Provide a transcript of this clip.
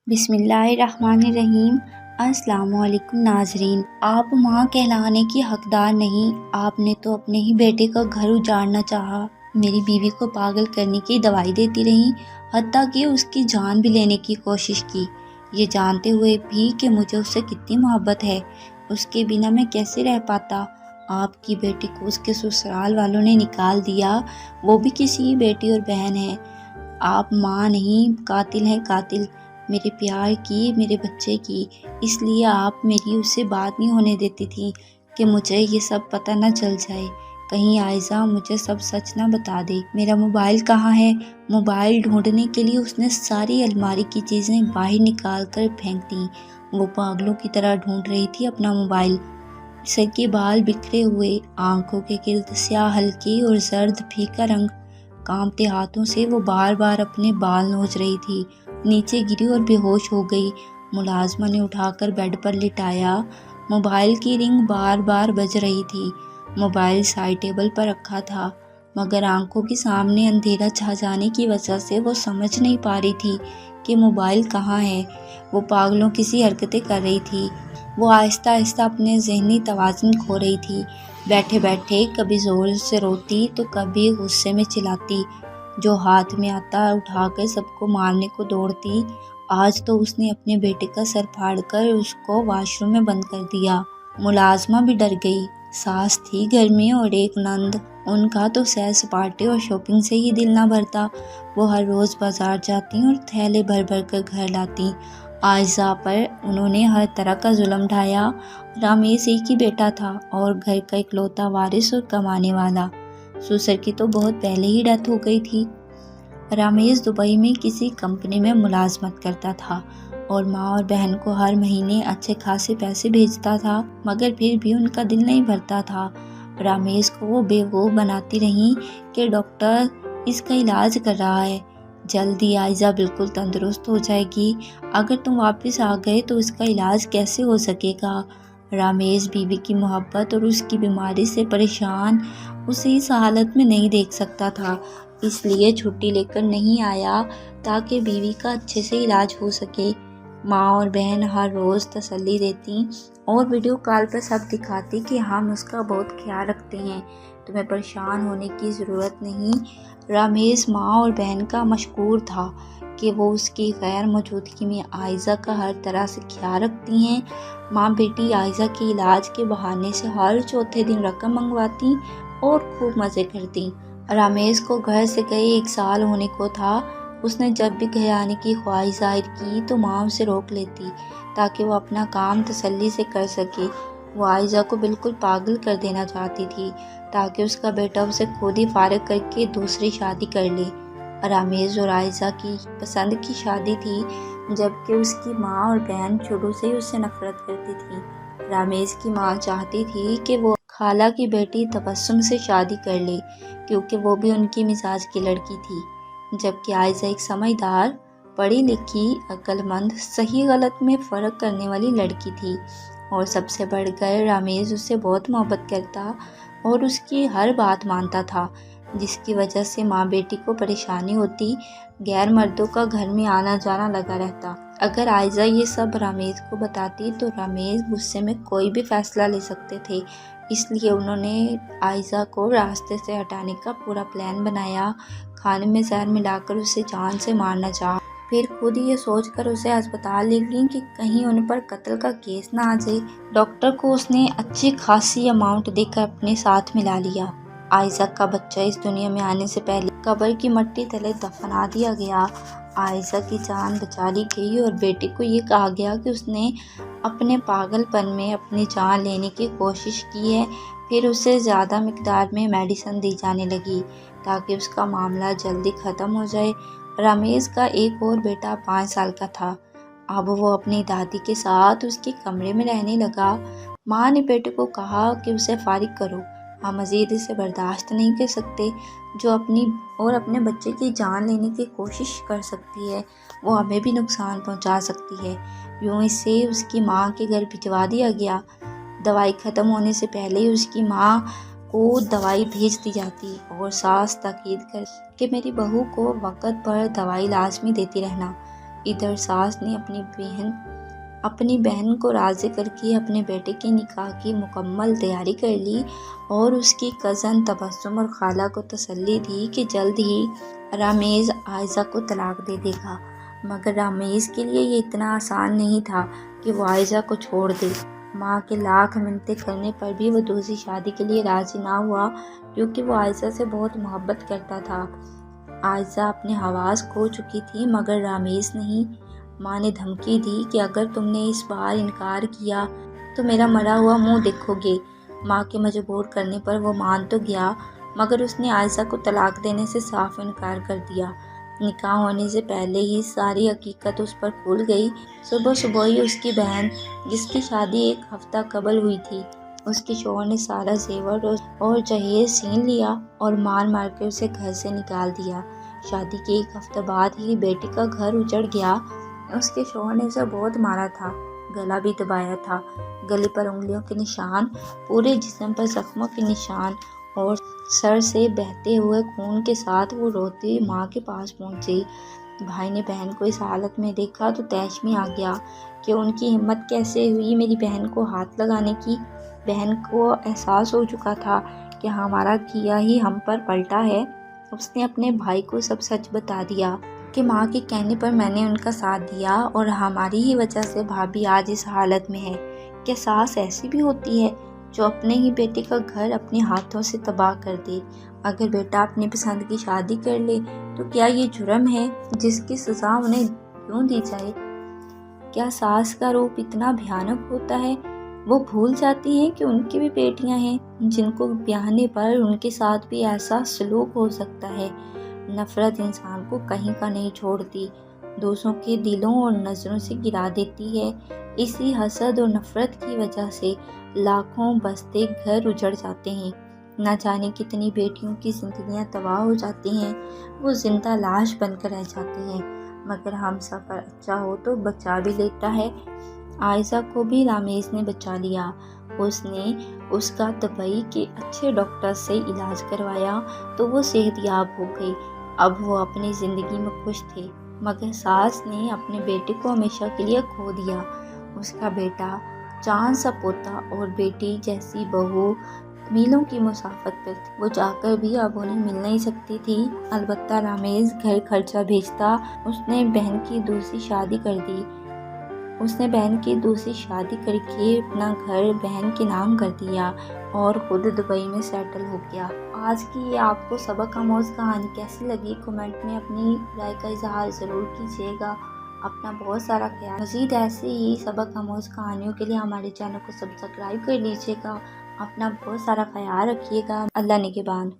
بسم اللہ الرحمن الرحیم۔ السلام علیکم ناظرین۔ آپ ماں کہلانے کی حقدار نہیں، آپ نے تو اپنے ہی بیٹے کا گھر اجاڑنا چاہا، میری بیوی کو پاگل کرنے کی دوائی دیتی رہی، حتیٰ کہ اس کی جان بھی لینے کی کوشش کی، یہ جانتے ہوئے بھی کہ مجھے اس سے کتنی محبت ہے، اس کے بنا میں کیسے رہ پاتا۔ آپ کی بیٹی کو اس کے سسرال والوں نے نکال دیا، وہ بھی کسی بیٹی اور بہن ہے۔ آپ ماں نہیں، قاتل ہیں، قاتل میرے پیار کی، میرے بچے کی۔ اس لیے آپ میری اس سے بات نہیں ہونے دیتی تھی کہ مجھے یہ سب پتہ نہ چل جائے، کہیں عائزہ مجھے سب سچ نہ بتا دے۔ میرا موبائل کہاں ہے؟ موبائل ڈھونڈنے کے لیے اس نے ساری الماری کی چیزیں باہر نکال کر پھینک دیں۔ وہ پاگلوں کی طرح ڈھونڈ رہی تھی اپنا موبائل، سر کے بال بکھرے ہوئے، آنکھوں کے گرد سیاہ ہلکی اور زرد پھیکا رنگ، کانپتے ہاتھوں سے وہ بار بار اپنے بال نوچ رہی تھی، نیچے گری اور بے ہوش ہو گئی۔ ملازمہ نے اٹھا کر بیڈ پر لٹایا، موبائل کی رنگ بار بار بج رہی تھی۔ موبائل سائڈ ٹیبل پر رکھا تھا، مگر آنکھوں کے سامنے اندھیرا چھا جانے کی وجہ سے وہ سمجھ نہیں پا رہی تھی کہ موبائل کہاں ہے۔ وہ پاگلوں کسی حرکتیں کر رہی تھی، وہ آہستہ آہستہ اپنے ذہنی توازن کھو رہی تھی۔ بیٹھے بیٹھے کبھی زور سے روتی تو کبھی غصے میں چلاتی، جو ہاتھ میں آتا اٹھا کر سب کو مارنے کو دوڑتی۔ آج تو اس نے اپنے بیٹے کا سر پھاڑ کر اس کو واش روم میں بند کر دیا۔ ملازمہ بھی ڈر گئی، ساس تھی گھر میں اور ایک نند، ان کا تو سیر سپاٹے اور شاپنگ سے ہی دل نہ بھرتا۔ وہ ہر روز بازار جاتی اور تھیلے بھر بھر کر گھر لاتی۔ عائزہ پر انہوں نے ہر طرح کا ظلم ڈھایا۔ رامیز ایک ہی بیٹا تھا اور گھر کا اکلوتا وارث اور کمانے والا۔ سسر کی تو بہت پہلے ہی ڈیتھ ہو گئی تھی۔ رامیز دبئی میں کسی کمپنی میں ملازمت کرتا تھا اور ماں اور بہن کو ہر مہینے اچھے خاصے پیسے بھیجتا تھا، مگر پھر بھی ان کا دل نہیں بھرتا تھا۔ رامیز کو وہ بیوقوف بناتی رہیں کہ ڈاکٹر اس کا علاج کر رہا ہے، جلدی عائزہ بالکل تندرست ہو جائے گی، اگر تم واپس آ گئے تو اس کا علاج کیسے ہو سکے گا۔ رامیز بیوی کی محبت اور اس کی بیماری سے پریشان اسے اس حالت میں نہیں دیکھ سکتا تھا، اس لیے چھٹی لے کر نہیں آیا تاکہ بیوی کا اچھے سے علاج ہو سکے۔ ماں اور بہن ہر روز تسلی دیتی اور ویڈیو کال پر سب دکھاتی کہ ہم اس کا بہت خیال رکھتے ہیں، تمہیں پریشان ہونے کی ضرورت نہیں۔ رامیز ماں اور بہن کا مشکور تھا کہ وہ اس کی غیر موجودگی میں عائزہ کا ہر طرح سے خیال رکھتی ہیں۔ ماں بیٹی عائزہ کے علاج کے بہانے سے ہر چوتھے دن رقم منگواتی اور خوب مزے کرتی۔ رامیز کو گھر سے گئے 1 سال ہونے کو تھا۔ اس نے جب بھی گھر آنے کی خواہش ظاہر کی تو ماں اسے روک لیتی تاکہ وہ اپنا کام تسلی سے کر سکے۔ وہ عائزہ کو بالکل پاگل کر دینا چاہتی تھی تاکہ اس کا بیٹا اسے خود ہی فارغ کر کے دوسری شادی کر لے۔ رامیز اور عائزہ کی پسند کی شادی تھی، جبکہ اس کی ماں اور بہن شروع سے ہی اس سے نفرت کرتی تھی۔ رامیز کی ماں چاہتی تھی کہ وہ خالہ کی بیٹی تبسم سے شادی کر لے کیونکہ وہ بھی ان کی مزاج کی لڑکی تھی، جبکہ عائزہ ایک سمجھدار، پڑھی لکھی، عقل مند، صحیح غلط میں فرق کرنے والی لڑکی تھی، اور سب سے بڑھ کر رامیز اس سے بہت محبت کرتا اور اس کی ہر بات مانتا تھا، جس کی وجہ سے ماں بیٹی کو پریشانی ہوتی، غیر مردوں کا گھر میں آنا جانا لگا رہتا۔ اگر عائزہ یہ سب رامیز کو بتاتی تو رامیز غصے میں کوئی بھی فیصلہ لے سکتے تھے، اس لیے انہوں نے عائزہ کو راستے سے ہٹانے کا پورا پلان بنایا، کھانے میں زہر ملا کر اسے جان سے مارنا چاہا، پھر خود ہی یہ سوچ کر اسے ہسپتال لے گئی کہ کہیں ان پر قتل کا کیس نہ آ جائے۔ ڈاکٹر کو اس نے اچھی خاصی اماؤنٹ دے کر اپنے ساتھ ملا لیا۔ عائزہ کا بچہ اس دنیا میں آنے سے پہلے قبر کی مٹی تلے دفنا دیا گیا۔ عائزہ کی جان بچا لی گئی اور بیٹے کو یہ کہا گیا کہ اس نے اپنے پاگل پن میں اپنی جان لینے کی کوشش کی ہے، پھر اسے زیادہ مقدار میں میڈیسن دی جانے لگی تاکہ اس کا معاملہ جلدی ختم ہو جائے۔ رامیز کا ایک اور بیٹا 5 سال کا تھا، اب وہ اپنی دادی کے ساتھ اس کے کمرے میں رہنے لگا۔ ماں نے بیٹے کو کہا کہ اسے فارغ کرو، ہم مزید اسے برداشت نہیں کر سکتے، جو اپنی اور اپنے بچے کی جان لینے کی کوشش کر سکتی ہے، وہ ہمیں بھی نقصان پہنچا سکتی ہے۔ یوں اسے اس کی ماں کے گھر بھجوا دیا گیا۔ دوائی ختم ہونے سے پہلے ہی اس کی ماں کو دوائی بھیج دی جاتی اور ساس تاکید کر کہ میری بہو کو وقت پر دوائی لازمی دیتی رہنا۔ ادھر ساس نے اپنی بہن کو راضی کر کے اپنے بیٹے کے نکاح کی مکمل تیاری کر لی اور اس کی کزن تبسم اور خالہ کو تسلی دی کہ جلد ہی رامیز عائزہ کو طلاق دے دے گا، مگر رامیز کے لیے یہ اتنا آسان نہیں تھا کہ وہ عائزہ کو چھوڑ دے۔ ماں کے لاکھ منتیں کرنے پر بھی وہ دوسری شادی کے لیے راضی نہ ہوا، کیونکہ وہ عائزہ سے بہت محبت کرتا تھا۔ عائزہ اپنے حواس کھو چکی تھی مگر رامیز نہیں۔ ماں نے دھمکی دی کہ اگر تم نے اس بار انکار کیا تو میرا مرا ہوا منہ دیکھو گے۔ ماں کے مجبور کرنے پر وہ مان تو گیا مگر اس نے عائزہ کو طلاق دینے سے صاف انکار کر دیا۔ نکاح ہونے سے پہلے ہی ساری حقیقت اس پر کھل گئی۔ صبح ہی اس کی بہن، جس کی شادی ایک ہفتہ قبل ہوئی تھی، اس کے شوہر نے سارا زیور اور جہیز چھین لیا اور مار کے اسے گھر سے نکال دیا۔ شادی کے ایک ہفتہ بعد ہی بیٹی کا گھر اجڑ گیا۔ اس کے شوہر نے اسے بہت مارا تھا، گلا بھی دبایا تھا، گلے پر انگلیوں کے نشان، پورے جسم پر زخموں کے نشان، اور سر سے بہتے ہوئے خون کے ساتھ وہ روتی ماں کے پاس پہنچی۔ بھائی نے بہن کو اس حالت میں دیکھا تو طیش میں آ گیا کہ ان کی ہمت کیسے ہوئی میری بہن کو ہاتھ لگانے کی۔ بہن کو احساس ہو چکا تھا کہ ہمارا کیا ہی ہم پر پلٹا ہے۔ اس نے اپنے بھائی کو سب سچ بتا دیا کہ ماں کے کہنے پر میں نے ان کا ساتھ دیا اور ہماری ہی وجہ سے بھابھی آج اس حالت میں ہے۔ کیا ساس ایسی بھی ہوتی ہے جو اپنے ہی بیٹے کا گھر اپنے ہاتھوں سے تباہ کر دے؟ اگر بیٹا اپنی پسند کی شادی کر لے تو کیا یہ جرم ہے جس کی سزا انہیں کیوں دی جائے؟ کیا ساس کا روپ اتنا بھیانک ہوتا ہے؟ وہ بھول جاتی ہیں کہ ان کی بھی بیٹیاں ہیں جن کو بیاہنے پر ان کے ساتھ بھی ایسا سلوک ہو سکتا ہے۔ نفرت انسان کو کہیں کا نہیں چھوڑتی، دوسروں کے دلوں اور نظروں سے گرا دیتی ہے۔ اسی حسد اور نفرت کی وجہ سے لاکھوں بستے گھر اجڑ جاتے ہیں، نہ جانے کتنی بیٹیوں کی زندگیاں تباہ ہو جاتی ہیں، وہ زندہ لاش بن کر رہ جاتی ہیں۔ مگر ہم سفر اچھا ہو تو بچا بھی لیتا ہے۔ عائزہ کو بھی رامیز نے بچا لیا۔ اس نے اس کا دبئی کے اچھے ڈاکٹر سے علاج کروایا تو وہ صحت یاب ہو گئی۔ اب وہ اپنی زندگی میں خوش تھے، مگر ساس نے اپنے بیٹے کو ہمیشہ کے لیے کھو دیا۔ اس کا بیٹا چاند سا پوتا اور بیٹی جیسی بہو میلوں کی مسافت پر تھی، وہ جا کر بھی اب انہیں مل نہیں سکتی تھی۔ البتہ رامیز گھر خرچہ بھیجتا۔ اس نے بہن کی دوسری شادی کر کے اپنا گھر بہن کے نام کر دیا اور خود دبئی میں سیٹل ہو گیا۔ آج کی یہ آپ کو سبق آموز کہانی کیسی لگی؟ کمنٹ میں اپنی رائے کا اظہار ضرور کیجیے گا۔ اپنا بہت سارا خیال، مزید ایسے ہی سبق آموز کہانیوں کے لیے ہمارے چینل کو سبسکرائب کر لیجیے گا۔ اپنا بہت سارا خیال رکھیے گا۔ اللہ نگہبان۔